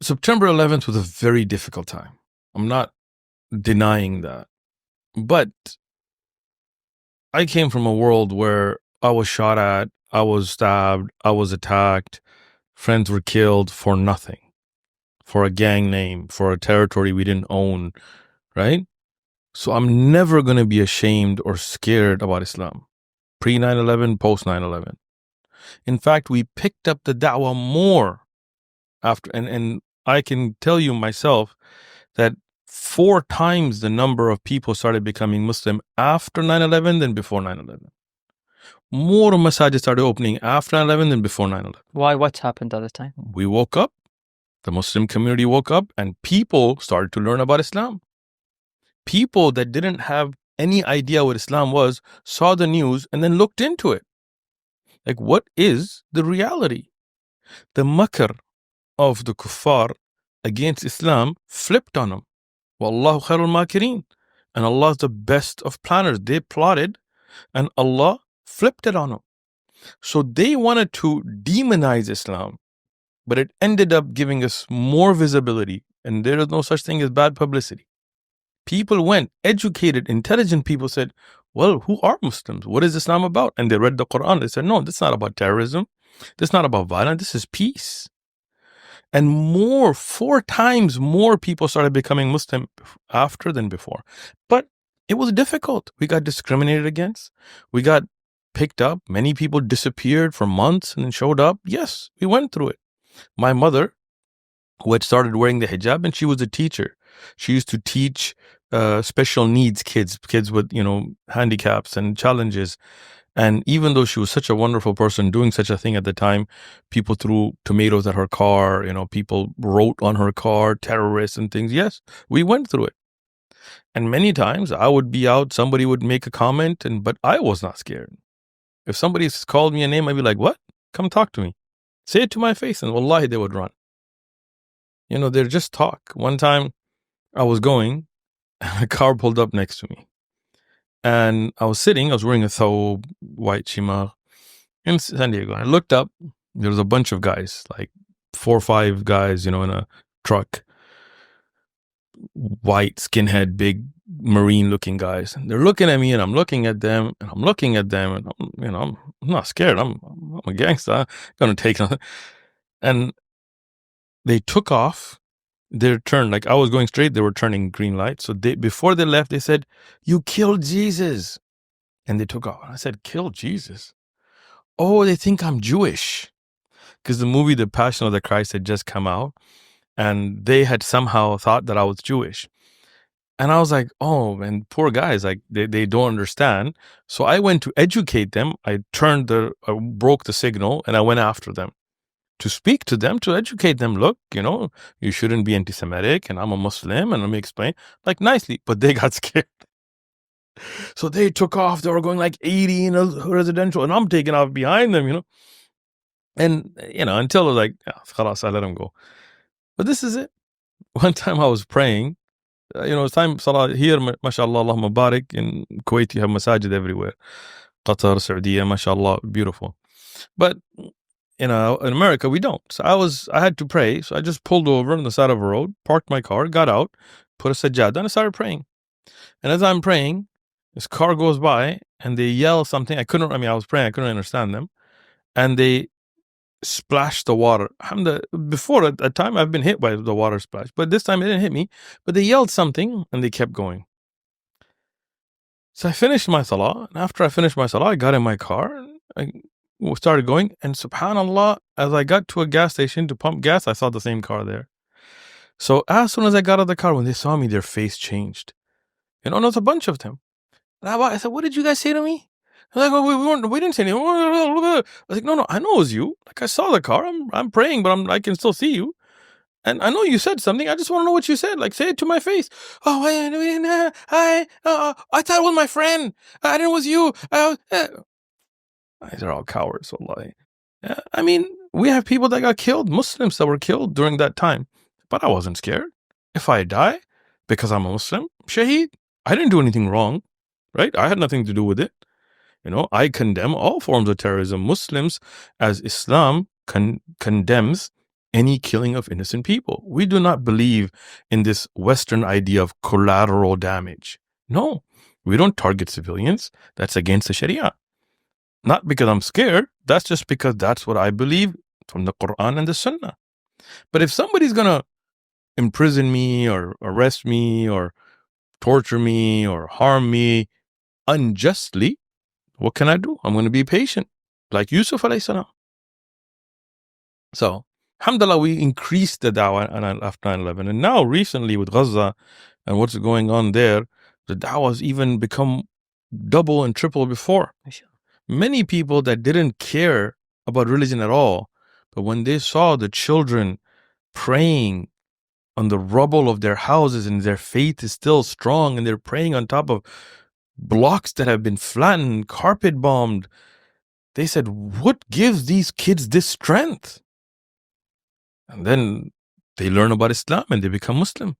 September 11th was a very difficult time. I'm not denying that. But I came from a world where I was shot at, I was stabbed, I was attacked, friends were killed for nothing, for a gang name, for a territory we didn't own, right? So I'm never going to be ashamed or scared about Islam. Pre 9/11, post 9/11. In fact, we picked up the da'wah more after, and I can tell you myself that 4 times the number of people started becoming Muslim after 9/11 than before 9/11. More masajid started opening after 9/11 than before 9/11. Why? What happened at the time? We woke up, the Muslim community woke up, and people started to learn about Islam. People that didn't have any idea what Islam was saw the news and then looked into it. Like, what is the reality? The makr of the kuffar against Islam flipped on them. Wallahu khairul makirin. And Allah is the best of planners. They plotted and Allah flipped it on them. So they wanted to demonize Islam, but it ended up giving us more visibility. And there is no such thing as bad publicity. People went, educated, intelligent people said, well, who are Muslims? What is Islam about? And they read the Quran. They said, no, this is not about terrorism. This is not about violence. This is peace. And 4 times more people started becoming Muslim after than before. But it was difficult. We got discriminated against. We got picked up. Many people disappeared for months and then showed up. Yes, we went through it. My mother, who had started wearing the hijab, and she was a teacher. She used to teach special needs kids with, handicaps and challenges. And even though she was such a wonderful person doing such a thing at the time, people threw tomatoes at her car, people wrote on her car, terrorists and things. Yes, we went through it. And many times I would be out, somebody would make a comment, but I was not scared. If somebody called me a name, I'd be like, what? Come talk to me. Say it to my face. And wallahi, they would run. They're just talk. One time I was going, and a car pulled up next to me. And I was wearing a thawb, white shimar, in San Diego. I looked up, there was a bunch of guys, like 4 or 5 guys, in a truck. White, skinhead, big marine looking guys. And they're looking at me and I'm looking at them and I'm looking at them and I'm not scared. I'm a gangster. I'm going to take them. And they took off. Their turn, like I was going straight, they were turning green light. So before they left, they said, you killed Jesus. And they took off. I said, kill Jesus? Oh, they think I'm Jewish. Because the movie The Passion of the Christ had just come out. And they had somehow thought that I was Jewish. And I was like, oh, and poor guys, like they don't understand. So I went to educate them. I broke the signal and I went after them to speak to them, to educate them. Look, you shouldn't be anti-Semitic and I'm a Muslim and let me explain, like nicely, but they got scared. So they took off. They were going like 80 in a residential and I'm taking off behind them, And, until I was like, khalas, I let them go. But this is it. One time I was praying, it's time salah here, mashallah, Allah Mubarak. In Kuwait, you have masajid everywhere. Qatar, Saudi, mashallah, beautiful. But in America, we don't. So I had to pray. So I just pulled over on the side of a road, parked my car, got out, put a sajjada, and I started praying. And as I'm praying, this car goes by and they yell something. I was praying, I couldn't understand them. And they splashed the water. Before at that time, I've been hit by the water splash, but this time it didn't hit me. But they yelled something and they kept going. So I finished my salah. And after I finished my salah, I got in my car and I started going. And subhanAllah, as I got to a gas station to pump gas, I saw the same car there. So as soon as I got out of the car, when they saw me, their face changed. And there's a bunch of them. And I said, what did you guys say to me? They're like, oh, we didn't say anything. I was like, no, I know it was you. Like, I saw the car. I'm praying, but I can still see you. And I know you said something. I just want to know what you said. Like, say it to my face. Oh, I thought it was my friend. I didn't know it was you. These are all cowards, wallahi. I mean, we have people that got killed, Muslims that were killed during that time. But I wasn't scared. If I die because I'm a Muslim, shaheed, I didn't do anything wrong, right? I had nothing to do with it. I condemn all forms of terrorism. Muslims, as Islam condemns any killing of innocent people. We do not believe in this Western idea of collateral damage. No, we don't target civilians. That's against the Sharia. Not because I'm scared. That's just because that's what I believe from the Quran and the Sunnah. But if somebody's going to imprison me or arrest me or torture me or harm me unjustly, what can I do? I'm going to be patient, like Yusuf alayhi salam. So, alhamdulillah, we increased the da'wah after 9/11. And now, recently, with Gaza and what's going on there, the da'wah has even become double and triple before. Many people that didn't care about religion at all, but when they saw the children praying on the rubble of their houses and their faith is still strong and they're praying on top of blocks that have been flattened, carpet bombed, they said, what gives these kids this strength? And then they learn about Islam and they become Muslim.